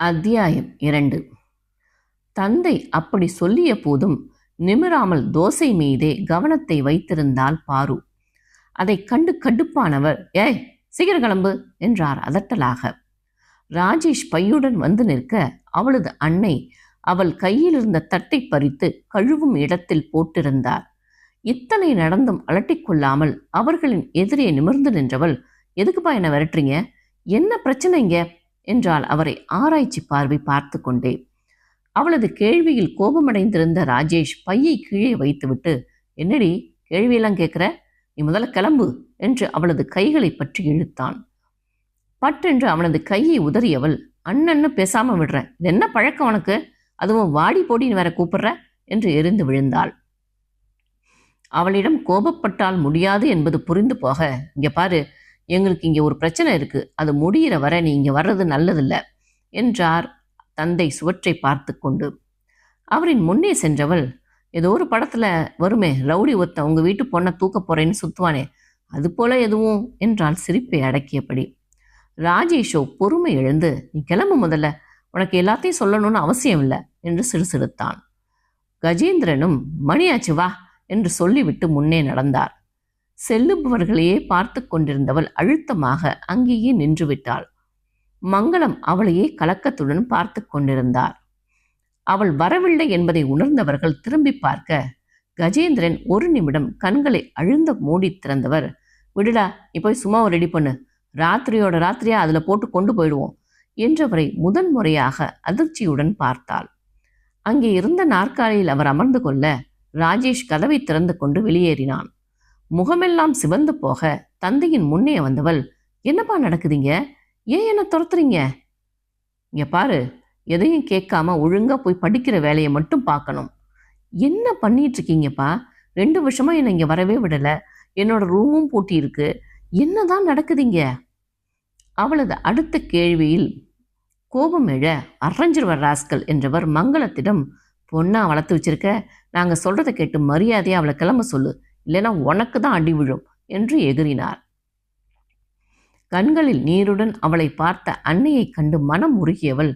அத்தியாயம் 2. தந்தை அப்படி சொல்லிய போதும் நிமிராமல் தோசை மீதே கவனத்தை வைத்திருந்தாள் பாரு. அதைக் கண்டு கடுப்பானவர், ஏய் சீக்கிரம் கிளம்பு என்றார் அதட்டலாக. ராஜேஷ் பையுடன் வந்து நிற்க அவளது அன்னை அவள் கையில் இருந்த தட்டை பறித்து கழுவும் இடத்தில் போட்டிருந்தார். இத்தனை நடந்தும் அலட்டிக்கொள்ளாமல் அவர்களின் எதிரே நிமிர்ந்து நின்றவள், எதுக்குப்பா என்ன விரட்டுறீங்க, என்ன பிரச்சனைங்க என்றால் அவரை ஆராய்ச்சி பார்வை பார்த்து கொண்டே. அவளது கேள்வியில் கோபமடைந்திருந்த ராஜேஷ் பையை கீழே வைத்துவிட்டு, என்னடி கேள்வியெல்லாம் கேட்குற, நீ முதல்ல கிளம்பு என்று அவளது கைகளை பற்றி இழுத்தான். பட்டென்று அவனது கையை உதறியவள், அண்ணன்னு பேசாம விடுறேன், இது என்ன பழக்கம் உனக்கு, அதுவும் வாடி போடின்னு வேற கூப்பிடுற என்று எரிந்து விழுந்தாள். அவளிடம் கோபப்பட்டால் முடியாது என்பது புரிந்து போக, இங்க பாரு, எங்களுக்கு இங்கே ஒரு பிரச்சனை இருக்கு, அது முடிகிற வரை நீ இங்கே வர்றது நல்லதில்லை என்றார் தந்தை சுவற்றை பார்த்து கொண்டு. அவரின் முன்னே சென்றவள், ஏதோ ஒரு படத்தில் வருமே, ரவுடி ஒருத்தன் உங்கள் வீட்டு பொண்ணை தூக்க போறேன்னு சுத்துவானே, அது போல எதுவும் என்றால் சிரிப்பை அடக்கியபடி. ராஜேஷோ பொறுமை எழுந்து, நீ கிளம்பு முதல்ல, உனக்கு எல்லாத்தையும் சொல்லணும்னு அவசியம் இல்லை என்று சிறுசிறுத்தான். கஜேந்திரனும் மணியாச்சு வா என்று சொல்லிவிட்டு முன்னே நடந்தார். செல்லுபவர்களையே பார்த்து கொண்டிருந்தவள் அழுத்தமாக அங்கேயே நின்றுவிட்டாள். மங்களம் அவளையே கலக்கத்துடன் பார்த்து கொண்டிருந்தார். அவள் வரவில்லை என்பதை உணர்ந்தவர்கள் திரும்பி பார்க்க கஜேந்திரன் ஒரு நிமிடம் கண்களை அழுந்த மூடி திறந்தவர், விடுடா, நீ போய் சும்மாவை ரெடி பண்ணு, ராத்திரியோட ராத்திரியா அதில் போட்டு கொண்டு போயிடுவோம் என்றவரை முதன்முறையாக அதிர்ச்சியுடன் பார்த்தாள். அங்கே இருந்த நாற்காலியில் அவர் அமர்ந்து கொள்ள ராஜேஷ் கதவை திறந்து கொண்டு வெளியேறினான். முகமெல்லாம் சிவந்து போக தந்தையின் முன்னே வந்தவள், என்னப்பா நடக்குதுங்க, ஏன் என்ன துரத்துறீங்க, இங்க பாரு, எதையும் கேட்காம ஒழுங்கா போய் படிக்கிற வேலையை மட்டும் பார்க்கணும். என்ன பண்ணிட்டு இருக்கீங்கப்பா, 2 வருஷமா என்னை இங்க வரவே விடல, என்னோட ரூமும் பூட்டி இருக்கு, என்னதான் நடக்குதுங்க. அவளது அடுத்த கேள்வியில் கோபம் எழ, அரைஞ்சிருவர் ராஸ்கல் என்றவர் மங்களத்திடம், பொண்ணா வளர்த்து வச்சிருக்க, நாங்க சொல்றதை கேட்டு மரியாதையா அவளை கிளம்ப சொல்லு, இல்லைனா உனக்கு தான் அடி விழும் என்று எகிறினார். கண்களில் நீருடன் அவளை பார்த்த அன்னையை கண்டு மனம் உருகியவள்,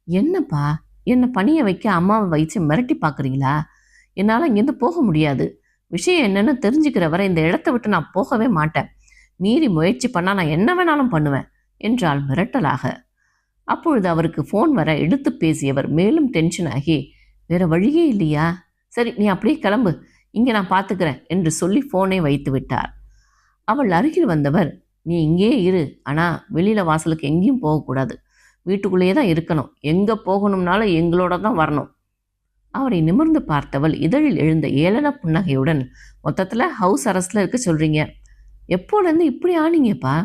என்னப்பா, என்னை பணிய வைக்க அம்மாவை வைத்து மிரட்டி பார்க்குறீங்களா, என்னால் இங்கேருந்து போக முடியாது, விஷயம் என்னன்னு தெரிஞ்சுக்கிற வரை இந்த இடத்த விட்டு நான் போகவே மாட்டேன், மீறி முயற்சி பண்ணால் நான் என்ன வேணாலும் பண்ணுவேன் என்றால் மிரட்டலாக. அப்பொழுது அவருக்கு ஃபோன் வர எடுத்து பேசியவர் மேலும் டென்ஷன் ஆகி, வேற வழியே இல்லையா, சரி நீ அப்படியே கிளம்பு, இங்கே நான் பார்த்துக்கிறேன் என்று சொல்லி ஃபோனை வைத்து விட்டார். அவள் அருகில் வந்தவர், நீ இங்கே இரு, ஆனால் வெளியில் வாசலுக்கு எங்கேயும் போகக்கூடாது, வீட்டுக்குள்ளேயே தான் இருக்கணும், எங்கே போகணும்னாலும் எங்களோட தான் வரணும். அவரை நிமிர்ந்து பார்த்தவள் இதழில் எழுந்த ஏளன புன்னகையுடன், மொத்தத்தில் ஹவுஸ் அரெஸ்டில் இருக்க சொல்கிறீங்க, எப்போலேருந்து இப்படி ஆனீங்கப்பா.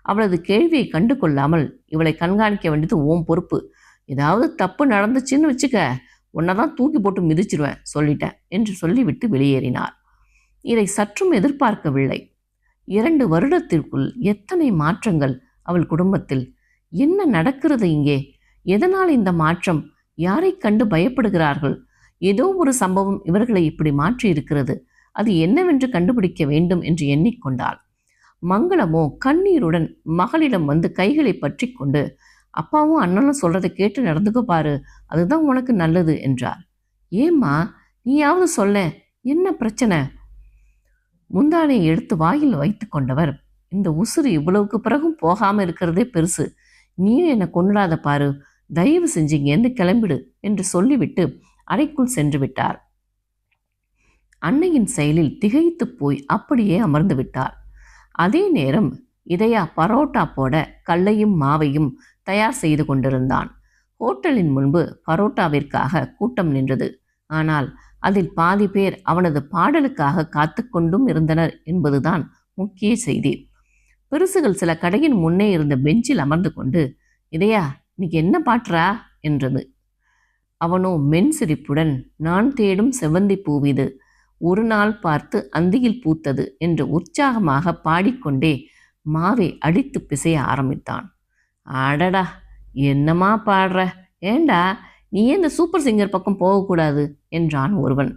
அவளது கேள்வியை கண்டு கொள்ளாமல், இவளை கண்காணிக்க வேண்டியது உன் பொறுப்பு, ஏதாவது தப்பு நடந்துச்சுன்னு வச்சுக்க, உன்னை தான் தூக்கி போட்டு மிதிச்சிருவேன் சொல்லிட்டேன் என்று சொல்லிவிட்டு வெளியேறினார். இதை சற்றும் எதிர்பார்க்கவில்லை. 2 வருடத்திற்குள் எத்தனை மாற்றங்கள் அவள் குடும்பத்தில், என்ன நடக்கிறது இங்கே, எதனால் இந்த மாற்றம், யாரை கண்டு பயப்படுகிறார்கள், ஏதோ ஒரு சம்பவம் இவர்களை இப்படி மாற்றி இருக்கிறது, அது என்னவென்று கண்டுபிடிக்க வேண்டும் என்று எண்ணிக்கொண்டாள். மங்களமோ கண்ணீருடன் மகளிடம் வந்து கைகளை பற்றி கொண்டு, அப்பாவும் அண்ணனும் சொல்றதை கேட்டு நடந்துக்க பாரு, அதுதான் உனக்கு நல்லது என்றார். ஏம்மா, நீயாவது சொல்ல, என்ன பிரச்சனை. முந்தானையை எடுத்து வாயில் வைத்து கொண்டவர், இந்த உசுறு இவ்வளவுக்கு பிறகும் போகாம இருக்கிறதே பெருசு, நீயும் என்னை கொண்டாத பாரு, தயவு செஞ்சு இங்கேருந்து கிளம்பிடு என்று சொல்லிவிட்டு அறைக்குள் சென்று விட்டார். அன்னையின் செயலில் திகைத்து போய் அப்படியே அமர்ந்து விட்டார். அதே நேரம் இதயா பரோட்டா போட கல்லையும் மாவையும் தயார் செய்து கொண்டிருந்தான். ஹோட்டலின் முன்பு பரோட்டாவிற்காக கூட்டம் நின்றது. ஆனால் அதில் பாதி பேர் அவனது பாடலுக்காக காத்து கொண்டும் இருந்தனர் என்பதுதான் முக்கிய செய்தி. பெருசுகள் சில கடையின் முன்னே இருந்த பெஞ்சில் அமர்ந்து கொண்டு, இதயா இன்னைக்கு என்ன பாட்டுறா என்றது. அவனோ மென் சிரிப்புடன், நான் தேடும் செவ்வந்தி பூவிது, ஒரு நாள் பார்த்து அந்தியில் பூத்தது என்று உற்சாகமாக பாடிக்கொண்டே மாவை அடித்து பிசைய ஆரம்பித்தான். அடடா, என்னமா பாடுற, ஏண்டா நீ ஏன் இந்த சூப்பர் சிங்கர் பக்கம் போகக்கூடாது என்றான் ஒருவன்.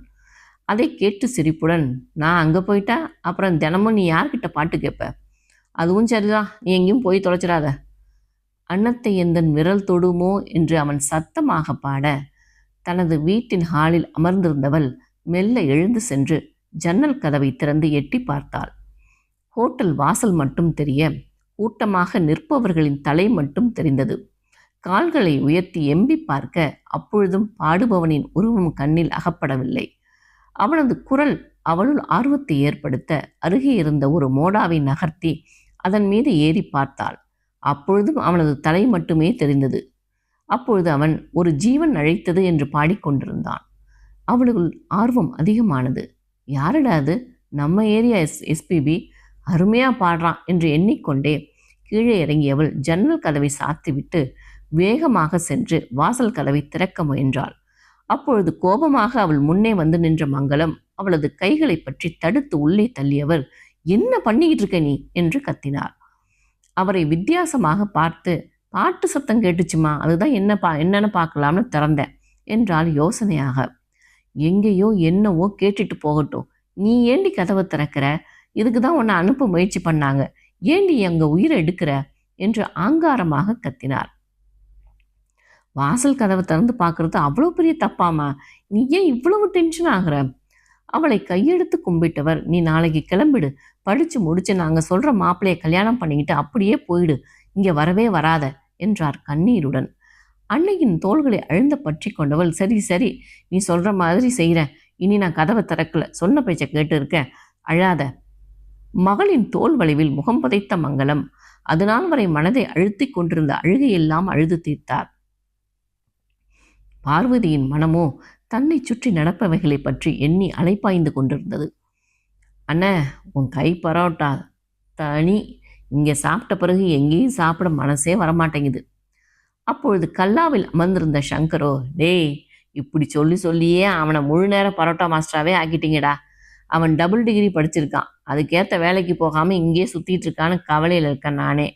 அதை கேட்டு சிரிப்புடன், நான் அங்கே போயிட்டா அப்புறம் தினமும் நீ யார்கிட்ட பாட்டு கேட்ப, அதுவும் சரிதான், நீ எங்கேயும் போய் தொலைச்சிடாத. அன்னத்தை எந்தன் விரல் தொடுமோ என்று அவன் சத்தமாக பாட, தனது வீட்டின் ஹாலில் அமர்ந்திருந்தவள் மெல்ல எழுந்து சென்று ஜன்னல் கதவை திறந்து எட்டி பார்த்தாள். ஹோட்டல் வாசல் மட்டும் தெரிய, கூட்டமாக நிற்பவர்களின் தலை மட்டும் தெரிந்தது. கால்களை உயர்த்தி எம்பி பார்க்க அப்பொழுதும் பாடுபவனின் உருவம் கண்ணில் அகப்படவில்லை. அவனது குரல் அவளுள் ஆர்வத்தை ஏற்படுத்த அருகே இருந்த ஒரு மோடாவை நகர்த்தி அதன் மீது ஏறி பார்த்தாள். அப்பொழுதும் அவனது தலை மட்டுமே தெரிந்தது. அப்பொழுது அவன் ஒரு ஜீவன் அழைத்தது என்று பாடிக்கொண்டிருந்தான். அவளுக்குள் ஆர்வம் அதிகமானது. யாரடா அது? நம்ம ஏரியா எஸ்பிபி அருமையா பாடுறான் என்று எண்ணிக்கொண்டே கீழே இறங்கியவள் ஜன்னல் கதவை சாத்திவிட்டு வேகமாக சென்று வாசல் கதவை திறக்க முயன்றாள். அப்பொழுது கோபமாக அவள் முன்னே வந்து நின்ற மங்களம் அவளது கைகளை பற்றி தடுத்து உள்ளே தள்ளியவர், என்ன பண்ணிக்கிட்டு இருக்க நீ என்று கத்தினார். அவரை வித்தியாசமாக பார்த்து, பாட்டு சத்தம் கேட்டுச்சுமா, அதுதான் என்னன்னு பார்க்கலாம்னு திறந்தேன் என்றால் யோசனையாக. எங்கேயோ என்னவோ கேட்டுட்டு போகட்டும், நீ ஏண்டி கதவை திறக்கிற? இதுக்கு தான் உன்னை அனுப்ப முயற்சி பண்ணாங்க, ஏண்டி அங்க உயிரை எடுக்கிற என்று ஆங்காரமாக கத்தினார். வாசல் கதவை திறந்து பார்க்கறது அவ்வளோ பெரிய தப்பாமா? நீ ஏன் இவ்வளவு டென்ஷன் ஆகுற? அவளை கையெடுத்து கும்பிட்டவர், நீ நாளைக்கு கிளம்பிடு, படிச்சு முடிச்சு நாங்க சொல்ற மாப்பிள்ளைய கல்யாணம் பண்ணிக்கிட்டு அப்படியே போயிடு, இங்க வரவே வராத என்றார் கண்ணீருடன். அன்னையின் தோள்களை அழுந்த பற்றி கொண்டவள், சரி சரி, நீ சொல்ற மாதிரி செய்கிறேன், இனி நான் கதவை திறக்கல, சொன்ன பேச்சை கேட்டு இருக்கேன், அழாத. மகளின் தோல் வளைவில் முகம் புதைத்த மங்களம் அதனால் வரை மனதை அழுத்தி கொண்டிருந்த அழுகையெல்லாம் அழுது தீர்த்தார். பார்வதியின் மனமோ தன்னை சுற்றி நடப்பவைகளை பற்றி எண்ணி அலைப்பாய்ந்து கொண்டிருந்தது. அண்ணே, உன் கை பரோட்டா தனி, இங்கே சாப்பிட்ட பிறகு எங்கேயும் சாப்பிட மனசே வரமாட்டேங்குது. அப்பொழுது கல்லாவில் அமர்ந்திருந்த சங்கரோ, டேய், இப்படி சொல்லி சொல்லியே அவனை முழு நேர பரோட்டா மாஸ்டராகவே ஆக்கிட்டீங்கடா. அவன் டபுள் டிகிரி படிச்சிருக்கான், அதுக்கேற்ற வேலைக்கு போகாமல் இங்கே சுற்றிட்டு இருக்கான்னு கவலையில் இருக்கேன் நானே,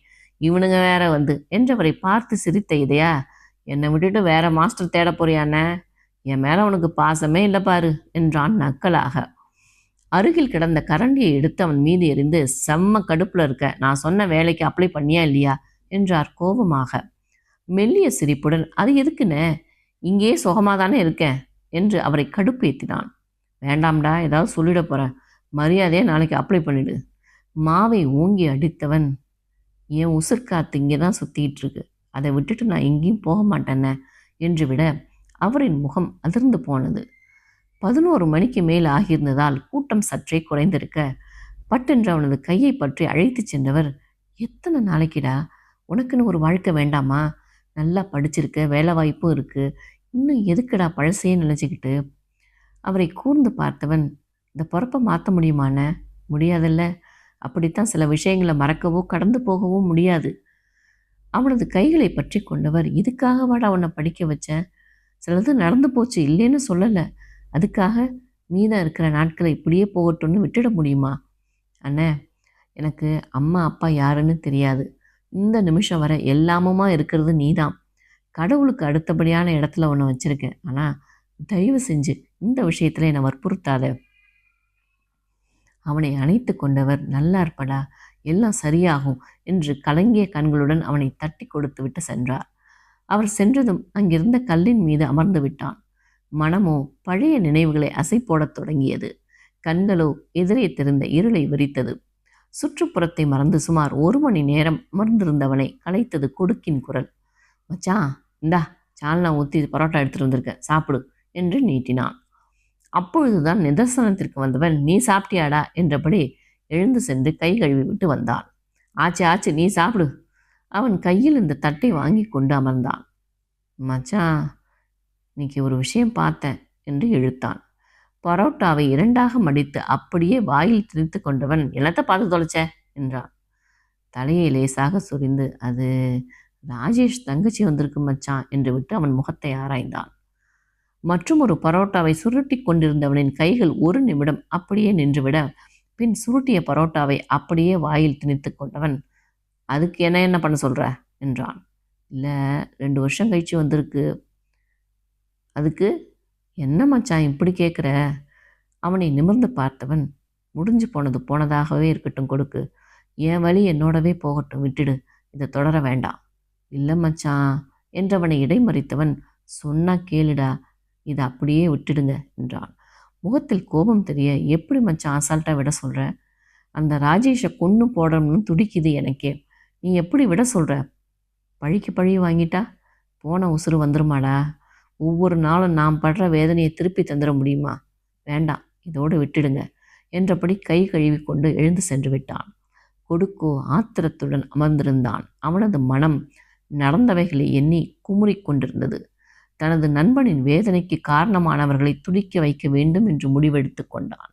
இவனுங்க வேற வந்து என்றவரை பார்த்து சிரித்த இதயா, என்னை விட்டுட்டு வேற மாஸ்டர் தேட போறியாண்ணே? என் மேலே உனக்கு பாசமே இல்லை பாரு என்றான் நக்கலாக. அருகில் கிடந்த கரண்டியை எடுத்து அவன் மீது எறிந்து, செம்ம கடுப்புல இருக்க, நான் சொன்ன வேலைக்கு அப்ளை பண்ணியா இல்லையா என்றார் கோபமாக. மெல்லிய சிரிப்புடன், அது எதுக்குண்ணே, இங்கேயே சுகமாதானே இருக்கேன் என்று அவரை கடுப்பேற்றினான். வேண்டாம்டா, ஏதாவது சொல்லிட போகிறேன், மரியாதையை நாளைக்கு அப்ளை பண்ணிடு. மாவை ஓங்கி அடித்தவன், என் உசுர்காத்து இங்கே தான் சுற்றிக்கிட்டு இருக்கு, அதை விட்டுட்டு நான் எங்கேயும் போக மாட்டேன்ன என்று விட அவரின் முகம் அதிர்ந்து போனது. 11 மணிக்கு மேல் ஆகியிருந்ததால் கூட்டம் சற்றே குறைந்திருக்க, பட்டென்று அவனது கையை பற்றி அழைத்து சென்றவர், எத்தனை நாளைக்குடா, உனக்குன்னு ஒரு வாழ்க்கை வேண்டாமா? நல்லா படிச்சிருக்க, வேலை வாய்ப்பும் இருக்குது, இன்னும் எதுக்குடா பழசையே நினச்சிக்கிட்டு? அவரை கூர்ந்து பார்த்தவன், இந்த பொறுப்பை மாற்ற முடியுமான? முடியாதல்ல. அப்படித்தான் சில விஷயங்களை மறக்கவோ கடந்து போகவோ முடியாது. அவனது கைகளை பற்றி கொண்டவர், இதுக்காகவாடா உன்னை படிக்க வச்சேன்? சிலது நடந்து போச்சு, இல்லைன்னு சொல்லலை, அதுக்காக மீதம் இருக்கிற நாட்களை இப்படியே போகட்டும்னு விட்டுட முடியுமா? அண்ணே, எனக்கு அம்மா அப்பா யாருன்னு தெரியாது, இந்த நிமிஷம் வரை எல்லாமுமா இருக்கிறது நீதான். கடவுளுக்கு அடுத்தபடியான இடத்துல ஒன்று வச்சுருக்கேன், ஆனால் தயவு செஞ்சு இந்த விஷயத்தில் என்னை வற்புறுத்தாத. அவனை அணைத்து கொண்டவர், நல்லா இருப்படா, எல்லாம் சரியாகும் என்று கலங்கிய கண்களுடன் அவனை தட்டி கொடுத்து விட்டு சென்றார். அவர் சென்றதும் அங்கிருந்த கல்லின் மீது அமர்ந்து விட்டான். மனமோ பழைய நினைவுகளை அசை போடத் தொடங்கியது. கண்களோ எதிரே தெரிந்த இருளை விரித்தது. சுற்றுப்புறத்தை மறந்து சுமார் 1 மணி நேரம் அமர்ந்திருந்தவனை கலைத்தது கொடுக்கின் குரல். மச்சான், இந்தா சால்னா ஊற்றி பரோட்டா எடுத்துட்டு வந்திருக்கேன், சாப்பிடு என்று நீட்டினான். அப்பொழுதுதான் நிதர்சனத்திற்கு வந்தவன், நீ சாப்பிட்டியாடா என்றபடி எழுந்து சென்று கை கழுவி விட்டு வந்தான். ஆச்சு ஆச்சு, நீ சாப்பிடு. அவன் கையில் இந்த தட்டை வாங்கி கொண்டு அமர்ந்தான். மச்சான், இன்னைக்கு ஒரு விஷயம் பார்த்தேன் என்று இழுத்தான். பரோட்டாவை 2ஆக மடித்து அப்படியே வாயில் திணித்து கொண்டவன், என்னத்தை பார்த்து தொலைச்ச என்றான். தலையை லேசாக சொரிந்து, அது ராஜேஷ் தங்கச்சி வந்திருக்கு மச்சான் என்று விட்டு அவன் முகத்தை ஆராய்ந்தான். மற்றும் ஒரு பரோட்டாவை சுருட்டி கொண்டிருந்தவனின் கைகள் 1 நிமிடம் அப்படியே நின்றுவிட, பின் சுருட்டிய பரோட்டாவை அப்படியே வாயில் திணித்து கொண்டவன், அதுக்கு என்ன பண்ண சொல்கிற என்றான். இல்லை, 2 வருஷம் கழிச்சு வந்திருக்கு. அதுக்கு என்ன மச்சான் இப்படி கேட்குற? அவனை நிமிர்ந்து பார்த்தவன், முடிஞ்சு போனது போனதாகவே இருக்கட்டும், கொடுக்கு, என் வழி என்னோடவே போகட்டும், விட்டுடு, இதை தொடர வேண்டாம். இல்லை மச்சான் என்றவனை இடைமறித்தவன், சொன்னா கேளுடா, இதை அப்படியே விட்டுடுங்க என்றான். முகத்தில் கோபம் தெரிய, எப்படி மச்சான் அசால்ட்டாக விட சொல்கிற? அந்த ராஜேஷை கொன்று போடணும்னு துடிக்குது எனக்கே. நீ எப்படி விட சொல்கிற? பழிக்கு பழி வாங்கிட்டா போன உசுறு வந்துருமாடா? ஒவ்வொரு நாளும் நாம் படுற வேதனையை திருப்பி தந்துட முடியுமா? வேண்டாம், இதோடு விட்டுடுங்க என்றபடி கை கழுவி கொண்டு எழுந்து சென்று விட்டான். கொடுக்கோ ஆத்திரத்துடன் அமர்ந்திருந்தான். அவனது மனம் நடந்தவைகளை எண்ணி குமுறிக் கொண்டிருந்தது. தனது நண்பனின் வேதனைக்கு காரணமானவர்களை துடிக்க வைக்க வேண்டும் என்று முடிவெடுத்து கொண்டான்.